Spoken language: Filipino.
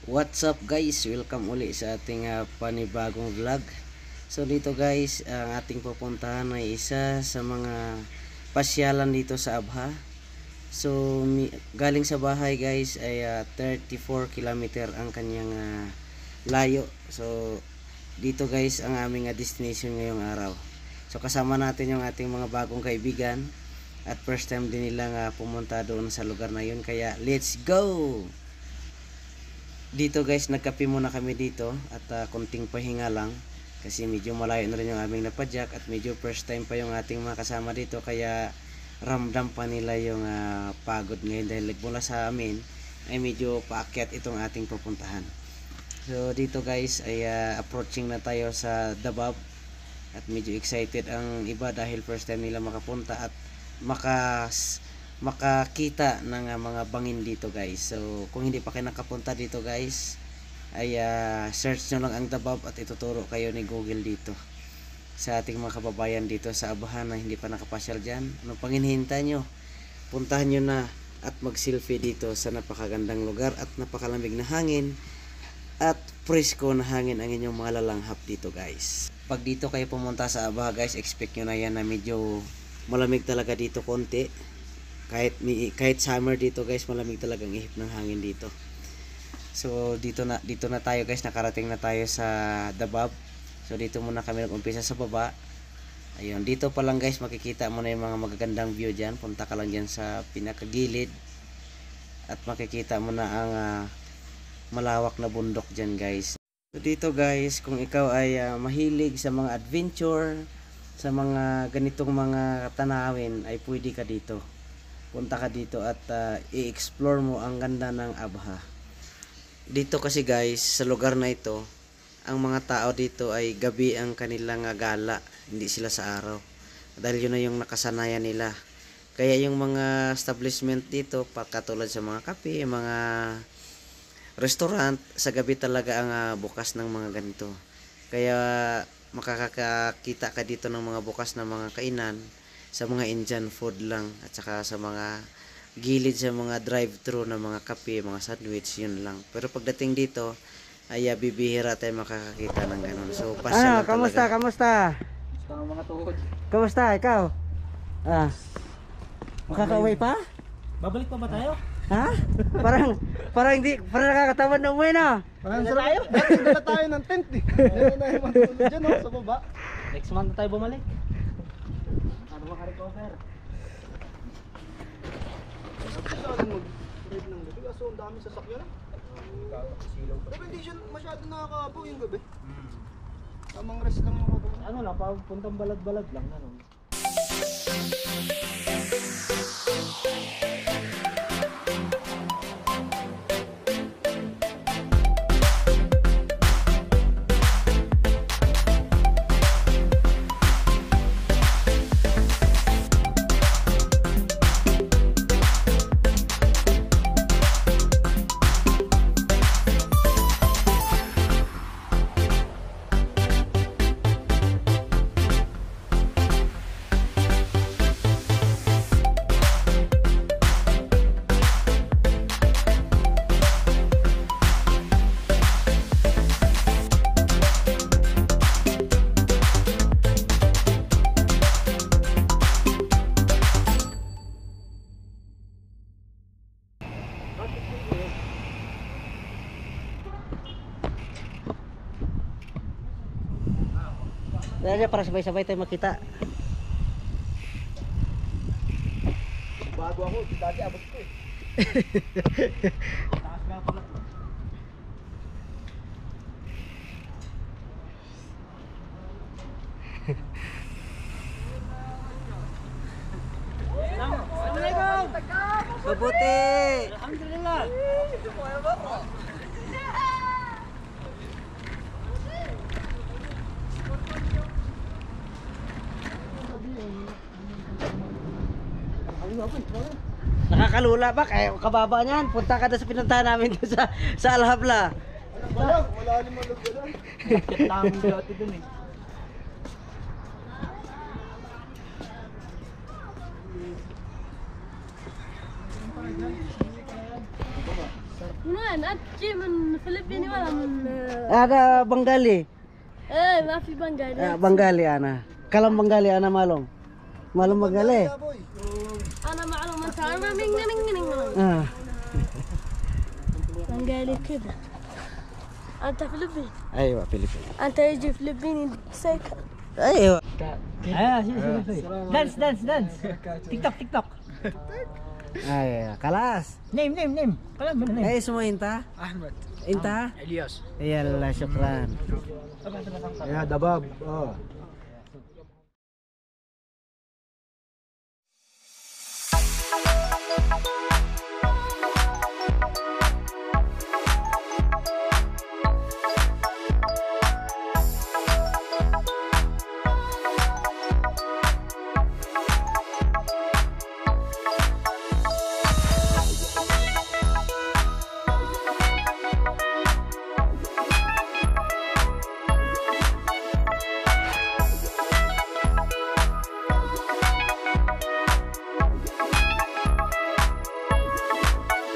What's up guys? Welcome uli sa ating panibagong vlog. So dito guys, ang ating pupuntahan ay isa sa mga pasyalan dito sa Abha. So galing sa bahay guys ay 34 kilometer ang kanyang layo. So dito guys ang aming destination ngayong araw. So kasama natin yung ating mga bagong kaibigan at first time din nilang pumunta doon sa lugar na yun. Kaya let's go! Dito guys, nagkape muna kami dito at konting pahinga lang kasi medyo malayo na rin yung aming napadyak at medyo first time pa yung ating mga kasama dito, kaya ramdam pa nila yung pagod ngayon dahil mula sa amin ay medyo paakyat itong ating pupuntahan. So dito guys ay approaching na tayo sa Dabab at medyo excited ang iba dahil first time nila makapunta at makakita ng mga bangin dito guys. So kung hindi pa kayo nakapunta dito guys ay search nyo lang ang Dabab at ituturo kayo ni Google dito sa ating mga kababayan dito sa Abahan na hindi pa nakapasyal dyan. Ano pang hinihintay nyo? Puntahan nyo na at mag selfie dito sa napakagandang lugar at napakalamig na hangin at presko na hangin ang inyong mga lalanghap dito guys. Pag dito kayo pumunta sa Abaha guys, expect nyo na yan na medyo malamig talaga dito konti. Kahit summer dito guys, malamig talagang ihip ng hangin dito. So dito na tayo guys, nakarating na tayo sa Dabab. So dito muna kami nag-umpisa sa baba. Ayun, dito pa lang guys makikita mo na yung mga magagandang view diyan. Punta ka lang diyan sa pinakagilid at makikita mo na ang malawak na bundok diyan guys. So dito guys, kung ikaw ay mahilig sa mga adventure, sa mga ganitong mga tanawin, ay pwede ka dito. Punta ka dito at i-explore mo ang ganda ng Abha. Dito kasi guys, sa lugar na ito, ang mga tao dito ay gabi ang kanilang gala, hindi sila sa araw. Dahil yun na yung nakasanayan nila. Kaya yung mga establishment dito, katulad sa mga kape, mga restaurant, sa gabi talaga ang bukas ng mga ganito. Kaya makakakita ka dito ng mga bukas na mga kainan sa mga Indian food lang at saka sa mga gilid sa mga drive-thru na mga kape, mga sandwich, yun lang. Pero pagdating dito ay bibihira tayo makakakita ng ganun. So pasya lang kamusta, talaga. kamusta? Gusto ng mga tuhod. Kamusta, ikaw? Makaka-uwi pa? Babalik pa ba tayo? Ha? Parang nakakatamad na umuwi na. Parang tayo? Dala tayo ng tent eh. Meron na yung matulog dyan sa baba. Next month na tayo bumalik. Para makarecover. Masyadong mag-ride ng gabi. Kaso ang dami sasakyan. Pero hindi siya masyado nakakaabo yung gabi. Tamang rest lang yung kabaw. Ano lang, puntang balad-balad lang. Ano? Dahil para sabay-sabay tayo makita. Bago ako, dati abot ko eh. Taas nga pala. Assalamualaikum. Mabuti! Alhamdulillah. Nakakalula ba? Kaya kababa niyan. Punta ka doon sa pinuntahan namin doon sa Alhabla. Wala limang lugar. Bakit namin dati dun eh. من وين؟ أنت جاي من فلبيني ولا من Ada Bengali. إيه ما في بنغالي. Bengali ana. Kalam Bengali ana malum. Malum Bengali. boy. أنا معلومة أنا من Ah. بنغالي كذا. أنت فلبيني. Aywa Filipino. أنت يجي فلبيني سايكل. Aywa. Dance, dance, dance. TikTok, TikTok. Aywa, kalas. Name. Kala mo na name. Eh semua inta? Ahmed. Inta? Elias. Yalla syukran. Ya, dabab. Oh.